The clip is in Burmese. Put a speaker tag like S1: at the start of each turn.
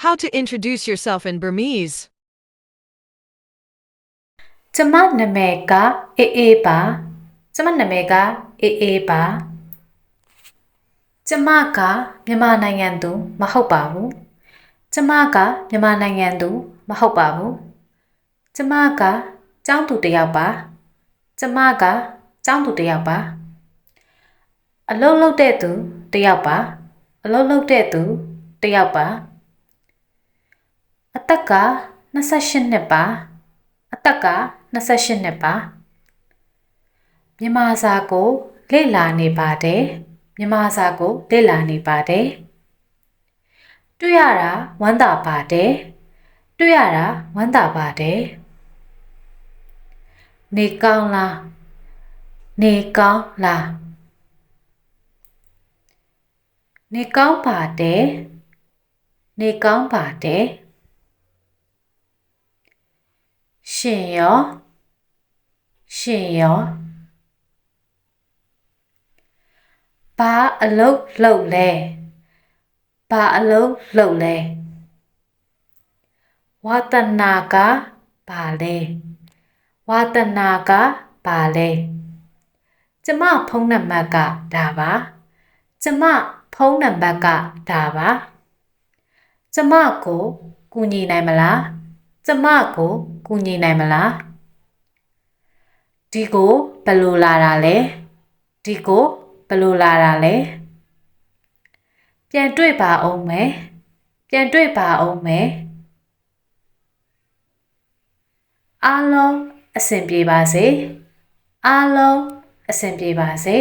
S1: How to introduce yourself in Burmese.
S2: ကျမနာမည်ကအေးအေးပါကျမနာမည်ကအေးအေးပါကျမကမြန်မာနိုင်ငံသူမဟုတ်ပါဘူးကျမကမြန်မာနိုင်ငံသူမဟုတ်ပါဘူးကျမကကျောင်းသူတစ်ယောက်ပါကျမကကျောင်းသူတစ်ယောက်ပါအလုပ်လုပ်တဲ့သူတစ်ယောက်ပါအလုပ်လုပ်တဲ့သူတစ်ယောက်ပါအသက်က28နှစ်ပါအသက်က28နှစ်ပါမြန်မာစာကိုလေ့လာနေပါတယ်မြန်မာစာကိုလေ့လာနေပါတယ်တွေ့ရတာဝမ်းသာပါတယ်တွေ့ရတာဝမ်းသာပါတယ်နေကောင်းလားနေကောင်းလားနေကောင်းပါတယ်နေကောင်းပါတယ်ရှင်ရောရှင်ရောဘာအလုပ်လုပ်လဲဘာအလုပ်လုပ်လဲဝါသနာကဘာလဲဝါသနာကဘာလဲကျမဖုန်းနံပါတ်ကဒါပါကျမဖုန်းနံပါတ်ကဒါပါကျမကိုကူညီနိုင်မလားကျမကိုကူညီနိုင်မလားဒီကိုဘယ်လိုလာတာလဲဒီကိုဘယ်လိုလာတာလဲပြန်တွေ့ပါအောင်မယ်ပြန်တွေ့ပါအောင်မယ်အားလုံးအဆင်ပြေပါစေအားလုံးအဆင်ပြေပါစေ